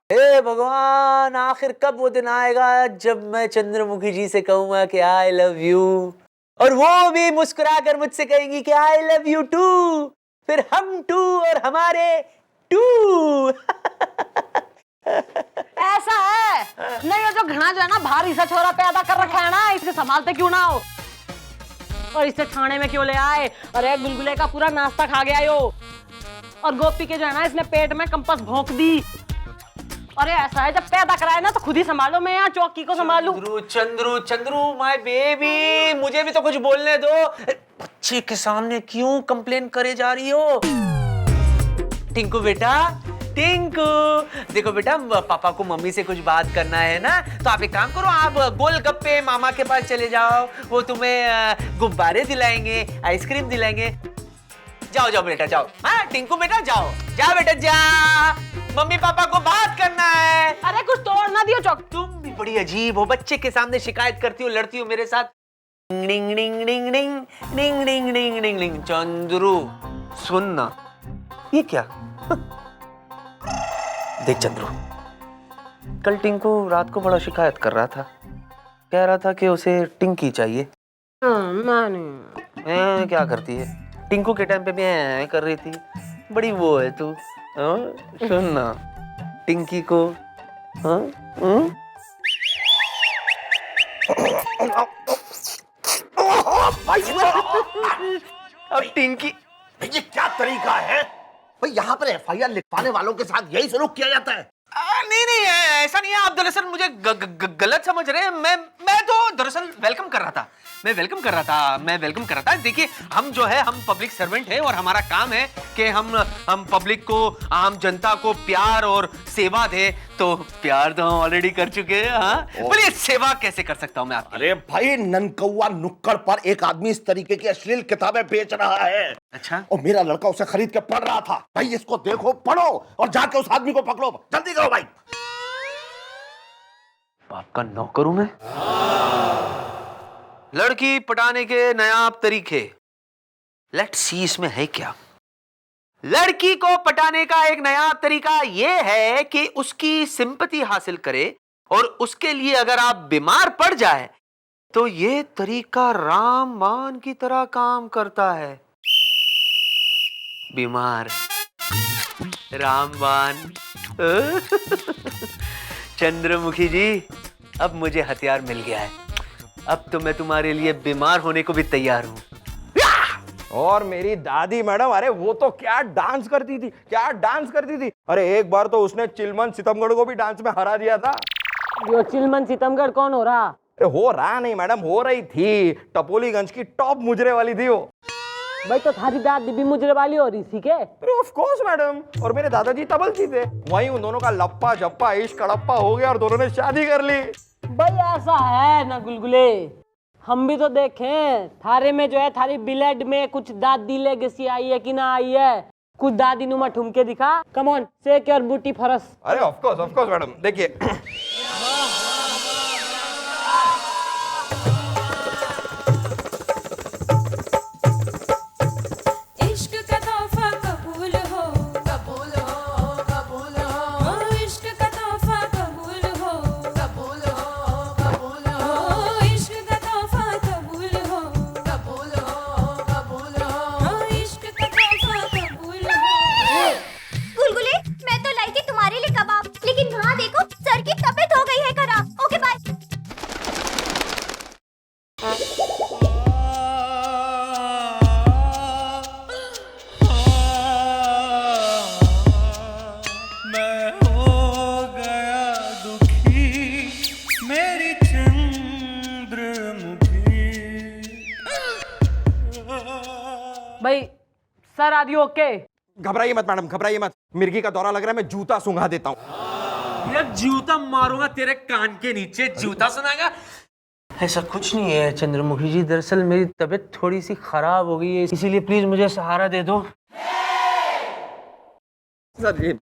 हे भगवान, आखिर कब वो दिन आएगा जब मैं चंद्रमुखी जी से कहूंगा कि आई लव यू, और वो भी मुस्कुरा कर मुझसे कहेंगी कि आई लव यू टू, फिर हम टू और हमारे टू। ऐसा है नहीं, ये जो घना जो है ना भारी सा छोरा पैदा कर रखा है ना, इसे संभालते क्यों ना हो और इसे थाने में क्यों ले आए। अरे गुलगुले का पूरा नाश्ता खा गया यो, और गोपी के जो है ना इसने पेट में कंपास भोंक दी। अरे ऐसा है, जब पैदा कराए ना तो खुद ही संभालो, मैं यहाँ चौकी को संभालू। चंद्रू चंद्रू चंद्रू माय बेबी, मुझे भी तो कुछ बोलने दो। बच्चे के सामने क्यों कंप्लेन करे जा रही हो? टिंकू बेटा, टिंकू देखो बेटा, पापा को मम्मी से कुछ बात करना है ना, तो आप एक काम करो, आप गोलगप्पे मामा के पास चले जाओ, वो तुम्हें गुब्बारे दिलाएंगे, आइसक्रीम दिलाएंगे। जाओ जाओ बेटा जाओ। हाँ टिंकू बेटा जाओ, जा बेटा जा, मम्मी पापा को बात करना है। अरे कुछ तोड़ ना दियो चौक। तुम भी बड़ी अजीब हो, बच्चे के सामने शिकायत करती हो, लड़ती हो मेरे साथ। डिंग डिंग डिंग डिंग डिंग डिंग डिंग डिंग डिंग। चंद्रू सुनना, ये क्या? देख चंद्रू, कल टिंकू रात को बड़ा शिकायत कर रहा था, कह रहा था कि उसे टिंकी चाहिए। क्या करती है टिंकू के टाइम पे भी कर रही थी, बड़ी वो है तू। सुनना टिंकी को, अब टिंकी, ये क्या तरीका है भाई? यहाँ पर एफआईआर लिखवाने वालों के साथ यही सलूक किया जाता है? नहीं नहीं ऐसा नहीं है, आप दरअसल मुझे गलत समझ रहे हैं। मैं तो दरअसल वेलकम कर रहा था। देखिए हम जो है, हम पब्लिक सर्वेंट हैं और हमारा काम है कि हम पब्लिक को, आम जनता को प्यार और सेवा दे। तो प्यार तो हम ऑलरेडी कर चुके हैं। हाँ बोलिए, सेवा कैसे कर सकता हूँ मैं आपकी? अरे भाई, ननकौवा नुक्कड़ पर एक आदमी इस तरीके की अश्लील किताबें बेच रहा है। अच्छा, और मेरा लड़का उसे खरीद के पढ़ रहा था। भाई इसको देखो, पढ़ो और जाके उस आदमी को पकड़ो, जल्दी करो भाई। आपका नौकर हूं मैं? लड़की पटाने के नायाब तरीके, लेट्स सी इसमें है क्या। लड़की को पटाने का एक नायाब तरीका यह है कि उसकी सिंपैथी हासिल करे, और उसके लिए अगर आप बीमार पड़ जाए तो यह तरीका रामबाण की तरह काम करता है। बीमार रामबाण। चंद्रमुखी जी, अब मुझे हथियार मिल गया है, अब तो मैं तुम्हारे लिए बीमार होने को भी तैयार हूं। और मेरी दादी मैडम, अरे वो तो क्या डांस करती थी, अरे एक बार तो उसने चिलमन सितमगढ़ को भी डांस में हरा दिया था। यो चिलमन सितमगढ़ कौन हो रहा? अरे हो रहा नहीं मैडम, हो रही थी। टपोलीगंज की टॉप मुजरे वाली थी वो। भाई तो थारी दादी भी मुजरे वाली हो रही थी के? अरे ऑफ कोर्स मैडम, और मेरे दादाजी तबलची थे। वहीं उन दोनों का लप्पा जप्पा इश्क कड़प्पा हो गया और दोनों ने शादी कर ली। भाई ऐसा है ना गुलगुले, हम भी तो देखें थारे में जो है, थारी ब्लड में कुछ दादी लेगेसी आई है कि ना आई है, कुछ दादी नुमा ठुमके दिखा। कम ऑन, सेक योर बूटी फरस। अरे ऑफ कोर्स मैडम, देखिए भाई सर आदि ओके? घबराइए मत मैडम, घबराइए मत। मिर्गी का दौरा लग रहा है, मैं जूता सूंघा देता हूँ। यार जूता मारूंगा तेरे कान के नीचे, जूता सुनाएगा। ऐसा कुछ नहीं है चंद्रमुखी जी, दरअसल मेरी तबीयत थोड़ी सी खराब हो गई है, इसीलिए प्लीज मुझे सहारा दे दो। सर ये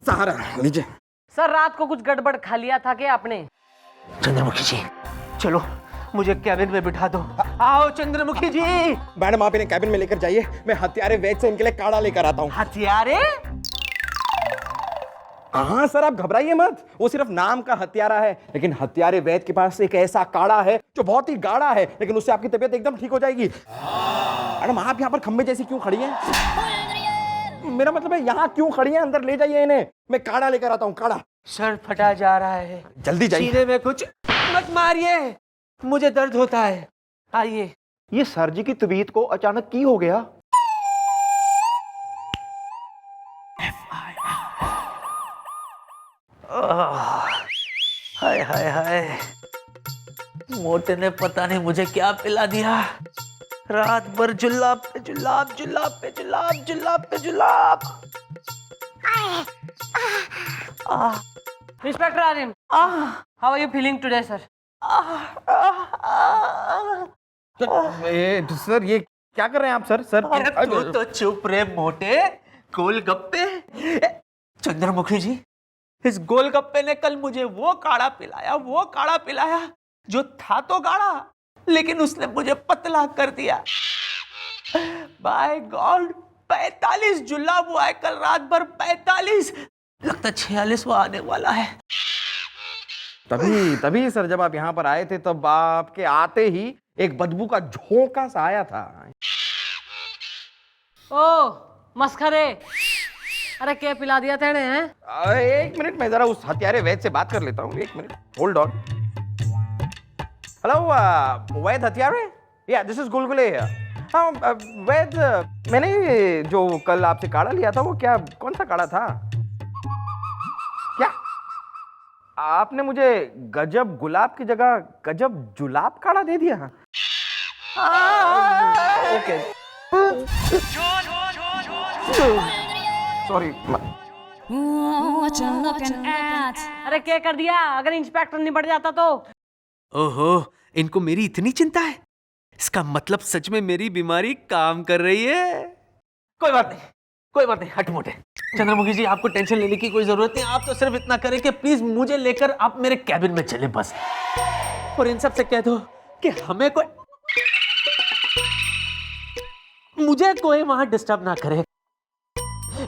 सहारा लीजिए। सर रात को कुछ गड़बड़ खा लिया था क्या आपने? चंद्रमुखी जी चलो, मुझे कैबिन में बिठा दो। आओ चंद्रमुखी जी। मैडम आप इन्हें कैबिन में लेकर जाइए, मैं हथियारे वैद से इनके लिए काढ़ा लेकर आता हूँ। हथियारे? हाँ सर, आप घबराइए मत, वो सिर्फ नाम का हत्यारा है, लेकिन हत्यारे वैद्य के पास एक ऐसा काढ़ा है जो बहुत ही गाढ़ा है, लेकिन उससे आपकी तबीयत एकदम ठीक हो जाएगी। मैडम, आप यहाँ पर खंबे जैसी क्यों खड़ी हैं? मेरा मतलब है यहाँ क्यों खड़ी हैं? अंदर ले जाइए इन्हें, मैं काढ़ा लेकर आता हूँ, काढ़ा। सर फटा जा रहा है, जल्दी जाइए। सीने में कुछ मत मारिए, मुझे दर्द होता है। आइए। ये सर जी की तबीयत को अचानक की हो गया? हाय हाय हाय, मोटे ने पता नहीं मुझे क्या पिला दिया। रात भर जुलाब पे जुलाब, जुलाब पे जुलाब, जुलाब पे जुलाब। Inspector Aryan, how are you feeling today sir? Sir ये क्या कर रहे हैं आप? सर सर अरे तू तो चुप रे मोटे, गोलगप्पे। चंद्रमुखी जी, इस गोलगप्पे ने कल मुझे वो काढ़ा पिलाया जो था तो गाढ़ा, लेकिन उसने मुझे पतला कर दिया। बाय गॉड, 45 जुलाब हुआ है कल रात भर, 45। लगता 46 आने वाला है। तभी सर, जब आप यहाँ पर आए थे तब आपके आते ही एक बदबू का झोंका सा आया था। ओ मस्खरे, अरे क्या पिला दिया तेने हैं? एक मिनट, मैं जरा उस हत्यारे वैद्य से बात कर लेता हूँ। एक मिनट, होल्ड ऑन। हेलो वैद्य हत्यारे, या दिस इज गुलगुले। हाँ वैद्य, मैंने जो कल आपसे काढ़ा लिया था वो क्या, कौन सा काढ़ा था? क्या आपने मुझे गजब गुलाब की जगह गजब जुलाब काढ़ा दे दिया? Okay, sorry. What you looking at? अरे क्या कर दिया? अगर इंस्पेक्टर निपट जाता तो? ओहो, इनको मेरी इतनी चिंता है? इसका मतलब सच में मेरी बीमारी काम कर रही है। कोई बात नहीं, हट मोटे। चंद्रमुखी जी, आपको टेंशन लेने की कोई जरूरत नहीं। आप तो सिर्फ इतना करें कि प्लीज मुझे लेकर आप मेरे कैबिन में चले बस, और इन सब से कह दो कि मुझे कोई वहां डिस्टर्ब ना करे।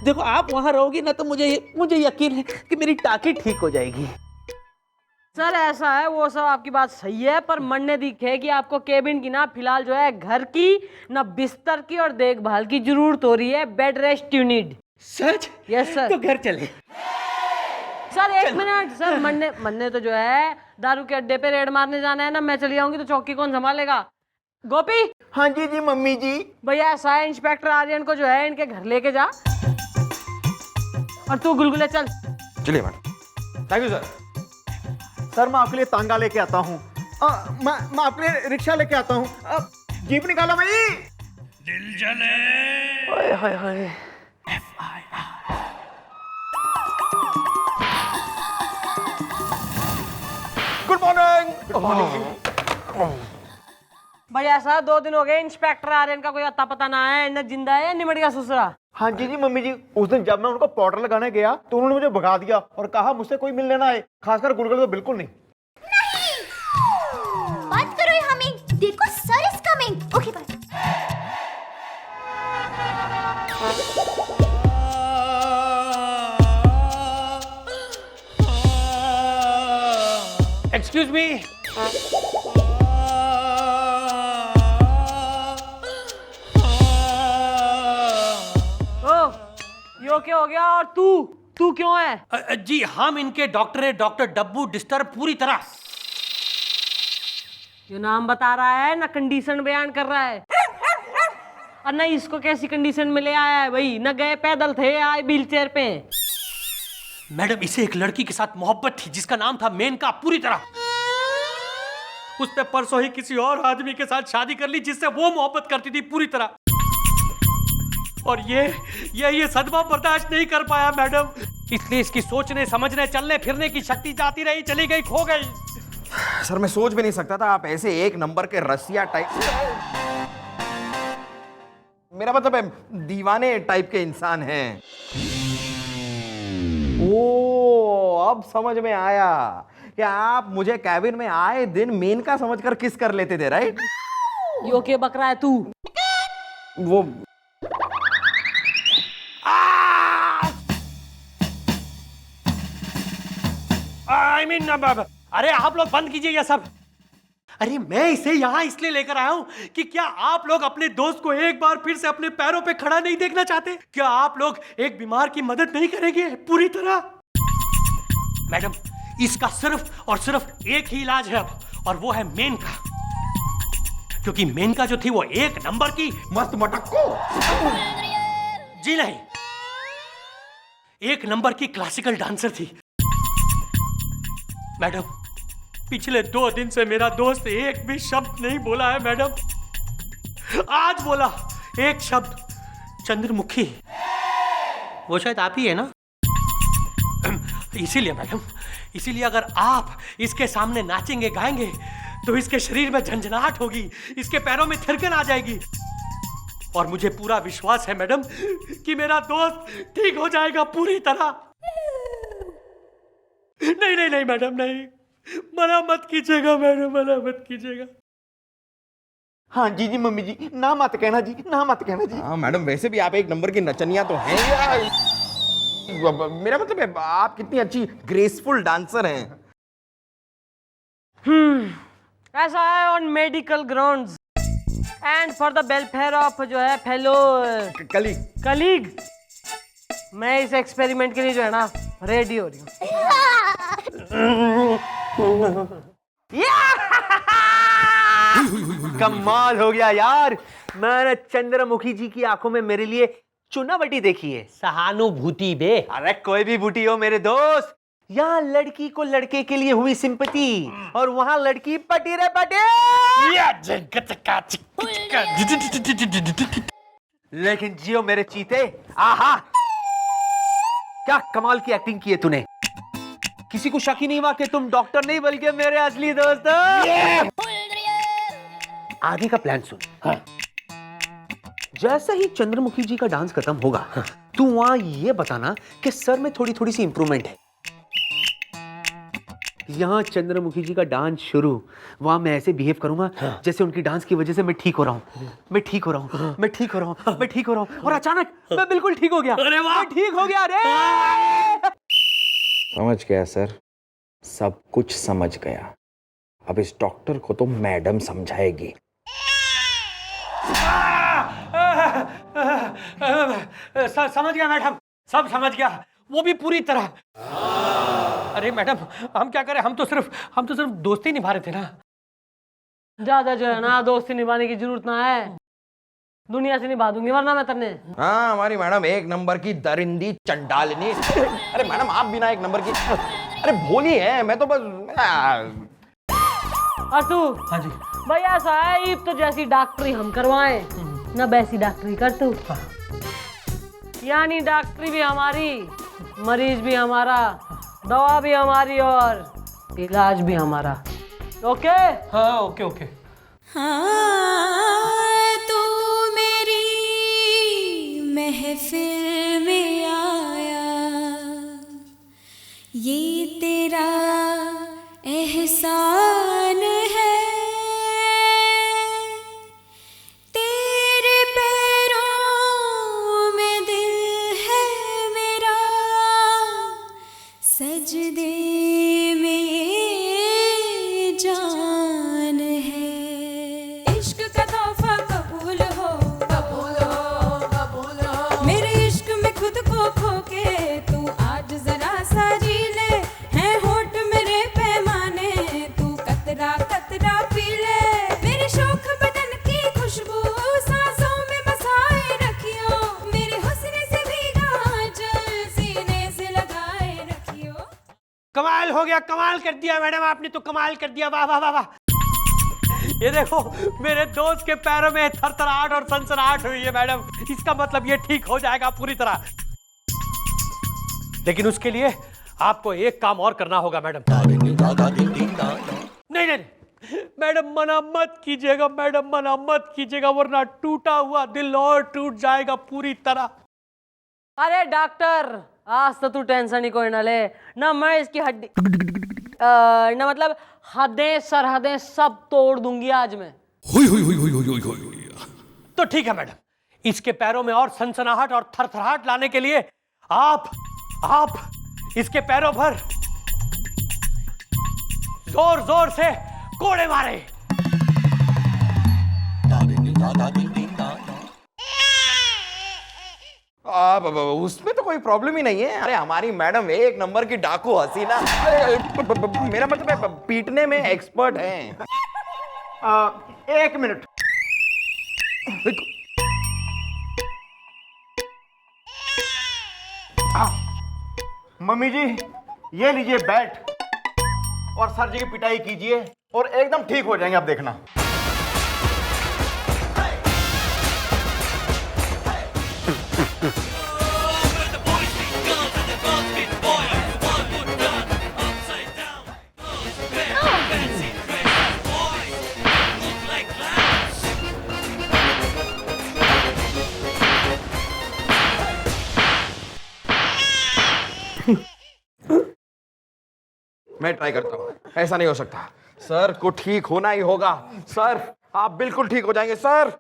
देखो, आप वहां रहोगी ना तो मुझे यकीन है कि मेरी टांकी ठीक हो जाएगी। सर ऐसा है, वो सब आपकी बात सही है, पर मन ने दिखे कि आपको केबिन की ना फिलहाल जो है घर की ना बिस्तर की और देखभाल की जरूरत हो रही है। Bed rest you need. Such? Yes sir. तो घर चले। सर एक मिनट सर, मन ने तो जो है दारू के अड्डे पे रेड मारने जाना है ना, मैं चली जाऊंगी तो चौकी कौन संभालेगा? गोपी। हाँ जी जी मम्मी जी। भैया ऐसा है, इंस्पेक्टर आर्यन को जो है इनके घर लेके जा, और तू गुलगुले चल। चलिए madam, thank you sir. Sir मैं आपके लिए तांगा लेके आता हूँ, मैं आपके लिए रिक्शा लेके आता हूँ। जीप निकालो भाई। Hi hi hi. Good morning. भैया ऐसा 2 दिन हो गए इंस्पेक्टर आर्यन का कोई अता पता ना है, न जिंदा है निमट गया ससुरा। हाँ जी जी मम्मी जी, उस दिन जब मैं उनको पाउडर लगाने गया तो उन्होंने मुझे भगा दिया और कहा मुझसे कोई मिलने ना आए, खासकर गुलगुले तो बिल्कुल नहीं। बात करो हमें, देखो sir is coming. Okay bye. Excuse me. Yo क्या हो गया? और तू क्यों है? जी हम इनके डॉक्टर है, डॉक्टर डब्बू डिस्टर्ब पूरी तरह। ये नाम बता रहा है ना, कंडीशन बयान कर रहा है, और ना इसको कैसी कंडीशन में ले आया है भाई? न गए पैदल थे, आए व्हील चेयर पे। मैडम, इसे एक लड़की के साथ मोहब्बत थी जिसका नाम था मेनका, पूरी तरह। उसने परसों ही किसी और आदमी के साथ शादी कर ली जिससे वो मोहब्बत करती थी पूरी तरह, और ये सदमा बर्दाश्त नहीं कर पाया मैडम, इसलिए इसकी सोचने समझने चलने फिरने की शक्ति जाती रही, चली गई, खो गई। सर मैं सोच भी नहीं सकता था आप ऐसे एक नंबर के रसिया टाइप, मेरा मतलब है दीवाने टाइप के इंसान हैं। ओ अब समझ में आया कि आप मुझे कैबिन में आए दिन मेनका समझकर किस कर लेते थे, राइट? यो के बकरा है तू? वो आई मीन अरे आप लोग बंद कीजिए ये सब। अरे मैं इसे यहाँ इसलिए लेकर आया हूँ कि क्या आप लोग अपने दोस्त को एक बार फिर से अपने पैरों पे खड़ा नहीं देखना चाहते? क्या आप लोग एक बीमार की मदद नहीं करेंगे पूरी तरह? मैडम, इसका सिर्फ और सिर्फ एक ही इलाज है अब, और वो है मेनका। क्योंकि मेनका जो थी वो एक नंबर की मस्त मटक्को। जी नहीं, एक नंबर की क्लासिकल डांसर थी। मैडम, पिछले 2 दिन से मेरा दोस्त एक भी शब्द नहीं बोला है मैडम। आज बोला एक शब्द, चंद्रमुखी। वो शायद आप ही है ना? इसीलिए मैडम, इसीलिए अगर आप इसके सामने नाचेंगे गाएंगे तो इसके शरीर में झंझनाहट होगी, इसके पैरों में थिरकन आ जाएगी, और मुझे पूरा विश्वास है मैडम कि मेरा दोस्त ठीक हो जाएगा पूरी तरह। नहीं नहीं नहीं मैडम, नहीं, मना मत कीजिएगा मैडम, मना मत कीजिएगा। हाँ जी जी मम्मी जी, ना मत कहना जी, ना मत कहना जी। हाँ मैडम, वैसे भी आप एक नंबर की नचनिया तो हैं यार। मेरा मतलब है आप कितनी अच्छी ग्रेसफुल डांसर हैं। ऐसा है on medical grounds and for the welfare of जो है फेलो कलीग, मैं इस एक्सपेरिमेंट के लिए जो है ना रेडी हो रही हूँ। कमाल हो गया यार। मैंने चंद्रमुखी जी की आंखों में मेरे लिए चुनावटी देखी है। सहानुभूति बे। अरे कोई भी बूटी हो मेरे दोस्त, यहाँ लड़की को लड़के के लिए हुई सिंपैथी, और वहां लड़की पटी रे पटी। लेकिन जियो मेरे चीते, आहा क्या कमाल की एक्टिंग की है तूने। किसी को शक ही नहीं हुआ कि तुम डॉक्टर नहीं बल्कि मेरे असली दोस्त हो। आगे का प्लान सुन। हाँ। जैसे ही चंद्रमुखी जी का डांस खत्म होगा, तू वहां ये बताना कि सर में थोड़ी थोड़ी सी इंप्रूवमेंट है। यहाँ चंद्रमुखी जी का डांस शुरू, वहां मैं ऐसे बिहेव करूंगा जैसे उनकी डांस की वजह से मैं ठीक हो रहा हूँ, मैं ठीक हो रहा हूँ, मैं ठीक हो रहा हूँ, मैं ठीक हो रहा हूँ, और अचानक मैं बिल्कुल ठीक हो गया। अरे वाह, मैं ठीक हो गया। अरे समझ गया सर, सब कुछ समझ गया। अब इस डॉक्टर को तो मैडम समझाएगी। समझ गया मैडम, सब समझ गया, वो भी पूरी तरह। अरे मैडम, हम क्या करें, हम तो सिर्फ दोस्ती निभा रहे थे ना। ज्यादा जो है ना दोस्ती निभाने की जरूरत ना है, दुनिया से निभा दूंगी वरना मैं तेरे। हाँ, हमारी मैडम एक नंबर की दरिंदी चंडालिनी। अरे मैडम, आप भी ना एक नंबर की, अरे भोली है, मैं तो बस। और तू? हाँ जी भाई ऐसा है, तो जैसी डॉक्टरी हम करवाएं ना वैसी डॉक्टरी कर तू। यानी डॉक्टरी भी हमारी, मरीज भी हमारा, दवा भी हमारी और इलाज भी हमारा। ओके? हाँ, ओके ओके। हाँ, तू मेरी महफिल में आया, ये तेरा एहसान है। तेरे पैरों में दिल है मेरा, सजदे में ये जान है। इश्क का तोहफा कबूल हो, कबूल हो, कबूल हो। मेरे इश्क में खुद को खो के तू आज जरा सा जी ले। है होठ मेरे पैमाने, तू कतरा कतरा पी ले। मेरे शौक बदन की खुशबू सांसों में बसाए रखियो। मेरे हुस्न से भीगा जल सीने से लगाए रखियो। कमाल हो गया, कमाल कर दिया मैडम, आपने तो कमाल कर दिया। वाह वाह वाह वाह। ये देखो, मेरे दोस्त के पैरों में थरथराहट और सनसनाहट हुई है मैडम। इसका मतलब ये ठीक हो जाएगा पूरी तरह। लेकिन उसके लिए आपको एक काम और करना होगा मैडम। नहीं नहीं मैडम, मना मत कीजिएगा मैडम, मना मत कीजिएगा, वरना टूटा हुआ दिल और टूट जाएगा पूरी तरह। अरे डॉक्टर, आज तो तू टेंशन ही कोई ना ले ना। मैं इसकी हड्डी ना मतलब हदें सरहदें सब तोड़ दूंगी आज मैं। तो ठीक है मैडम, इसके पैरों में और सनसनाहट और थरथराहट लाने के लिए आप इसके पैरों पर जोर जोर से कोड़े मारे। उसमें तो कोई प्रॉब्लम ही नहीं है। अरे हमारी मैडम एक नंबर की डाकू हसीना, अरे मेरा मतलब है पीटने में एक्सपर्ट हैं। 1 मिनट। मम्मी जी ये लीजिए बैट और सर जी की पिटाई कीजिए और एकदम ठीक हो जाएंगे, आप देखना। मैं ट्राई करता हूँ, ऐसा नहीं हो सकता। सर को ठीक होना ही होगा। सर आप बिल्कुल ठीक हो जाएंगे सर।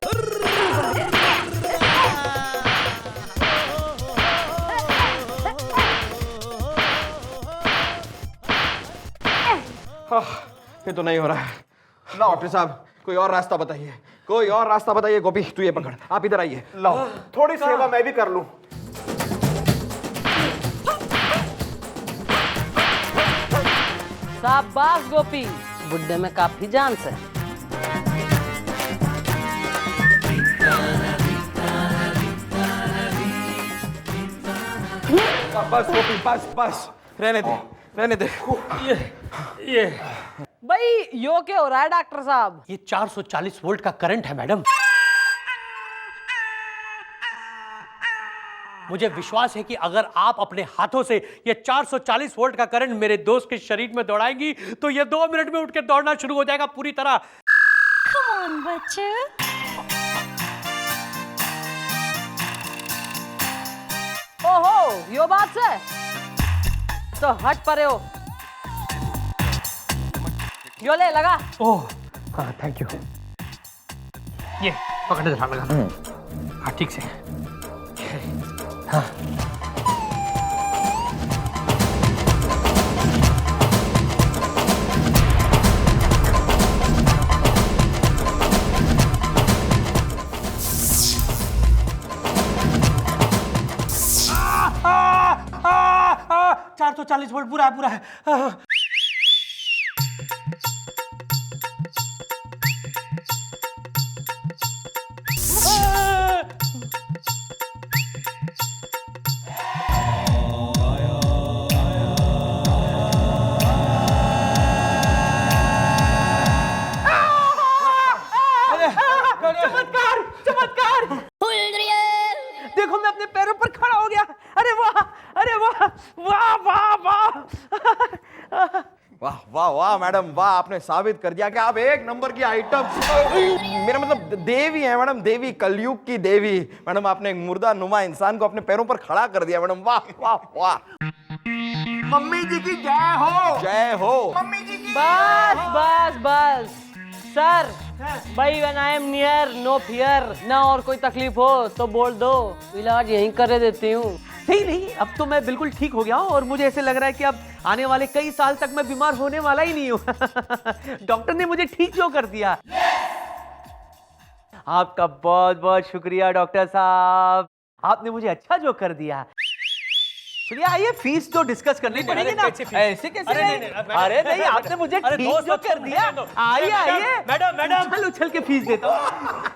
ये तो नहीं हो रहा है। डॉक्टर साहब कोई और रास्ता बताइए, कोई और रास्ता बताइए। गोपी तू ये पकड़, आप इधर आइए। लाओ थोड़ी सेवा मैं भी कर लूं। शाबाश गोपी, बुड्ढे में काफी जान से। बस गोपी बस बस, रहने दे रहने दे। ये भाई यो क्या हो रहा है डॉक्टर साहब? ये 440 वोल्ट का करंट है मैडम। मुझे विश्वास है कि अगर आप अपने हाथों से ये 440 वोल्ट का करंट मेरे दोस्त के शरीर में दौड़ाएंगी तो ये 2 मिनट में उठ के दौड़ना शुरू हो जाएगा पूरी तरह। Come on, बच्चे। ओहो यो बात से तो हट परे हो। यो ले लगा। ओह हाँ थैंक यू। ये पकड़ ध्यान लगा। हाँ ठीक से। हाँ आ, 440 वोल्ट पूरा है पूरा है। चमत्कार चमत्कार, देखो मैं अपने पैरों पर खड़ा हो गया। अरे वाह अरे वाह वाह वाह वाह। वाह वाह वाह मैडम वाह, आपने साबित कर दिया कि आप एक नंबर की आइटम, मेरा मतलब देवी है मैडम, देवी, कलयुग की देवी। मैडम आपने एक मुर्दा नुमा इंसान को अपने पैरों पर खड़ा कर दिया मैडम। वाह वाह वाह। मम्मी जी की जय हो। जय हो। मम्मी जी की बस बस बस सर, भाई when I am near no fear. ना और कोई तकलीफ हो तो बोल दो, इलाज यहीं कर देती हूँ। नहीं नहीं, अब तो मैं बिल्कुल ठीक हो गया हूँ और मुझे ऐसे लग रहा है कि अब आने वाले कई साल तक मैं बीमार होने वाला ही नहीं हूँ। डॉक्टर ने मुझे ठीक जो कर दिया। आपका बहुत बहुत शुक्रिया डॉक्टर साहब, आपने मुझे अच्छा जो कर दिया। चलिए आइए, फीस तो डिस्कस करनी पड़ेगी ना। ऐसे कैसे? अरे नहीं, आपने मुझे ठीक जो कर दिया। आइए आइए मैडम मैडम उछल उछल के फीस देता हूँ।